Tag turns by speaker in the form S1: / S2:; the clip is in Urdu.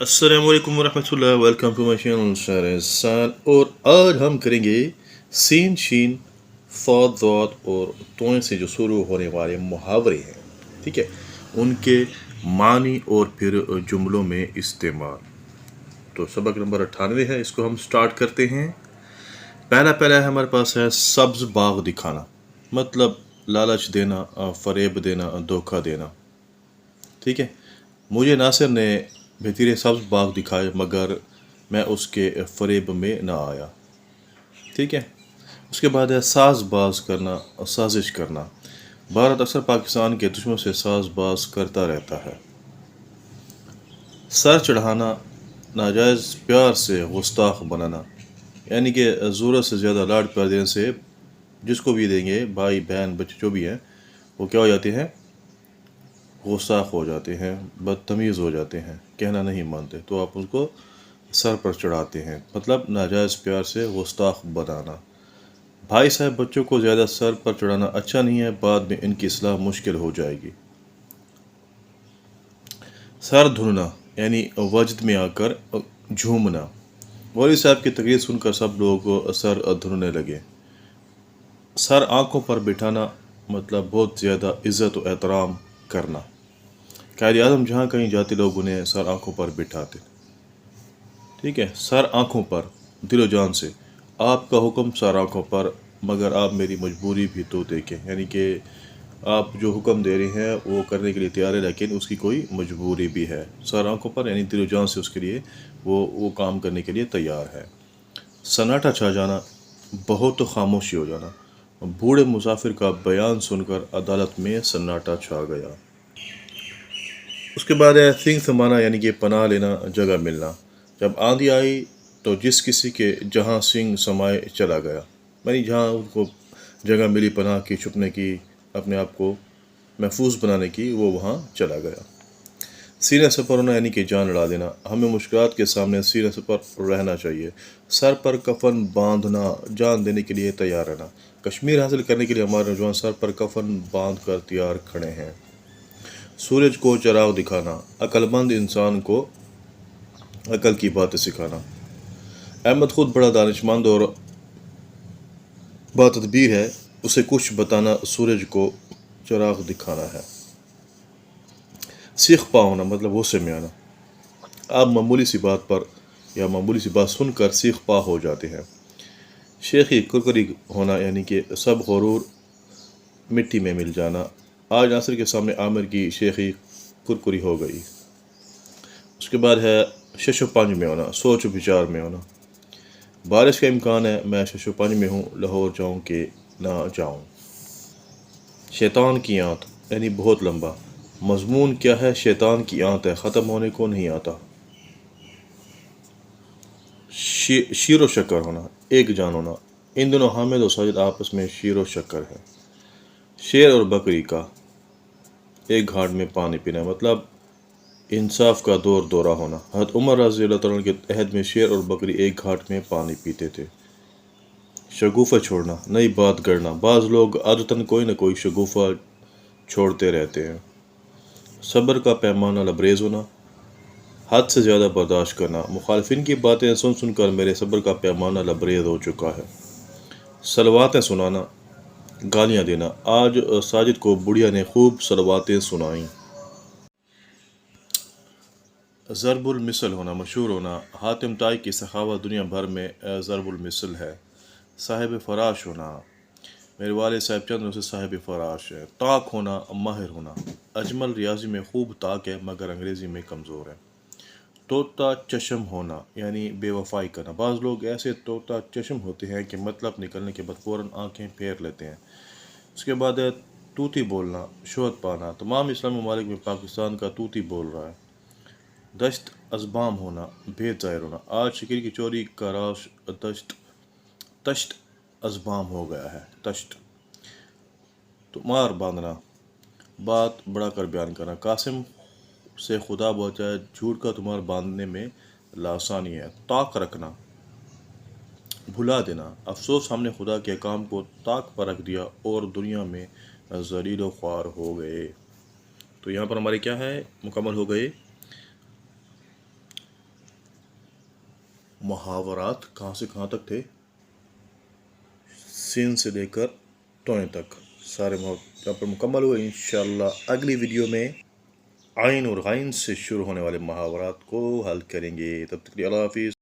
S1: السلام علیکم ورحمۃ اللہ، ویلکم ٹو مائی چینل شہرستان. اور آج ہم کریں گے سین شین فاد ضاد اور توئیں سے جو شروع ہونے والے محاورے ہیں، ٹھیک ہے، ان کے معنی اور پھر جملوں میں استعمال. تو سبق نمبر 98 ہے، اس کو ہم سٹارٹ کرتے ہیں. پہلا ہمارے پاس ہے سبز باغ دکھانا، مطلب لالچ دینا، فریب دینا، دھوکہ دینا. ٹھیک ہے، مجھے ناصر نے بہترین سبز باغ دکھائے مگر میں اس کے فریب میں نہ آیا. ٹھیک ہے، اس کے بعد ہے ساز باز کرنا اور سازش کرنا. بھارت اکثر پاکستان کے دشمنوں سے ساز باز کرتا رہتا ہے. سر چڑھانا، ناجائز پیار سے گستاخ بنانا، یعنی کہ ضرورت سے زیادہ لاڈ پیار دینے سے جس کو بھی دیں گے، بھائی بہن بچے جو بھی ہیں، وہ کیا ہو جاتے ہیں؟ گستاخ ہو جاتے ہیں، بدتمیز ہو جاتے ہیں، کہنا نہیں مانتے، تو آپ ان کو سر پر چڑھاتے ہیں. مطلب ناجائز پیار سے گستاخ بنانا. بھائی صاحب بچوں کو زیادہ سر پر چڑھانا اچھا نہیں ہے، بعد میں ان کی اصلاح مشکل ہو جائے گی. سر دھننا، یعنی وجد میں آ کر جھومنا. مولوی صاحب کی تقریر سن کر سب لوگ سر دھننے لگے. سر آنکھوں پر بٹھانا، مطلب بہت زیادہ عزت و احترام کرنا. قائد اعظم جہاں کہیں جاتے لوگ انہیں سر آنکھوں پر بٹھاتے. ٹھیک ہے، سر آنکھوں پر، دل و جان سے. آپ کا حکم سر آنکھوں پر، مگر آپ میری مجبوری بھی تو دیکھیں. یعنی کہ آپ جو حکم دے رہے ہیں وہ کرنے کے لیے تیار ہے، لیکن اس کی کوئی مجبوری بھی ہے. سر آنکھوں پر یعنی دل و جان سے اس کے لیے وہ کام کرنے کے لیے تیار ہے. سناٹا چھا جانا، بہت خاموشی ہو جانا. بوڑھے مسافر کا بیان سن کر عدالت میں سناٹا چھا گیا. اس کے بعد ہے سنگ سمانا، یعنی کہ پناہ لینا، جگہ ملنا. جب آندھی آئی تو جس کسی کے جہاں سنگ سمائے چلا گیا، یعنی جہاں ان کو جگہ ملی پناہ کی، چھپنے کی، اپنے آپ کو محفوظ بنانے کی، وہ وہاں چلا گیا. سینے سپر ہونا، یعنی کہ جان لڑا دینا. ہمیں مشکلات کے سامنے سینے سپر رہنا چاہیے. سر پر کفن باندھنا، جان دینے کے لیے تیار رہنا. کشمیر حاصل کرنے کے لیے ہمارے نوجوان سر پر کفن باندھ کر تیار کھڑے ہیں. سورج کو چراغ دکھانا، عقل مند انسان کو عقل کی باتیں سکھانا. احمد خود بڑا دانش مند اور باتدبیر ہے، اسے کچھ بتانا سورج کو چراغ دکھانا ہے. سیخ پا ہونا، مطلب غصے میں آنا. آپ معمولی سی بات پر یا معمولی سی بات سن کر سیخ پا ہو جاتے ہیں. شیخی کرکری ہونا، یعنی کہ سب غرور مٹی میں مل جانا. آج ناصر کے سامنے عامر کی شیخی کرکری ہو گئی. اس کے بعد ہے شش و پنج میں ہونا، سوچ و بچار میں ہونا. بارش کا امکان ہے، میں شش و پنج میں ہوں، لاہور جاؤں کہ نہ جاؤں. شیطان کی آنت، یعنی بہت لمبا. مضمون کیا ہے؟ شیطان کی آنت ہے، ختم ہونے کو نہیں آتا. شیر و شکر ہونا، ایک جان ہونا. ان دنوں حامد و ساجد آپس میں شیر و شکر ہے. شیر اور بکری کا ایک گھاٹ میں پانی پینا، مطلب انصاف کا دور دورہ ہونا. حضرت عمر رضی اللہ تعالیٰ کے عہد میں شیر اور بکری ایک گھاٹ میں پانی پیتے تھے. شگوفہ چھوڑنا، نئی بات گڑنا. بعض لوگ عادتاً کوئی نہ کوئی شگوفہ چھوڑتے رہتے ہیں. صبر کا پیمانہ لبریز ہونا، حد سے زیادہ برداشت کرنا. مخالفین کی باتیں سن سن کر میرے صبر کا پیمانہ لبریز ہو چکا ہے. صلواتیں سنانا، گالیاں دینا. آج ساجد کو بڑھیا نے خوب صلواتیں سنائیں. ضرب المثل ہونا، مشہور ہونا. حاتم طائی کی سخاوت دنیا بھر میں ضرب المثل ہے. صاحب فراش ہونا، میرے والد صاحب چند دنوں سے صاحب فراش ہے. طاق ہونا، ماہر ہونا. اجمل ریاضی میں خوب طاق ہے مگر انگریزی میں کمزور ہے. طوطا چشم ہونا، یعنی بے وفائی کرنا. بعض لوگ ایسے طوطا چشم ہوتے ہیں کہ مطلب نکلنے کے بعد فوراً آنکھیں پھیر لیتے ہیں. اس کے بعد ہے طوطی بولنا، شہرت پانا. تمام اسلامی ممالک میں پاکستان کا طوطی بول رہا ہے. دشت ازبام ہونا، بھید ظاہر ہونا. آج شکر کی چوری کا راز تشت ازبام ہو گیا ہے. تشت. تمار باندھنا، بات بڑھا کر بیان کرنا. قاسم سے خدا بچائے، جھوٹ کا تمہار باندھنے میں لاسانی ہے. طاق رکھنا، بھلا دینا. افسوس ہم نے خدا کے کام کو طاق پر رکھ دیا اور دنیا میں ذلیل و خوار ہو گئے. تو یہاں پر ہمارے کیا ہے؟ مکمل ہو گئے محاورات کہاں سے کہاں تک تھے؟ سین سے لے کر توئیں تک سارے یہاں پر مکمل ہوئے. انشاءاللہ اگلی ویڈیو میں عین اور غین سے شروع ہونے والے محاورات کو حل کریں گے. تب تک کے لیے اللہ حافظ.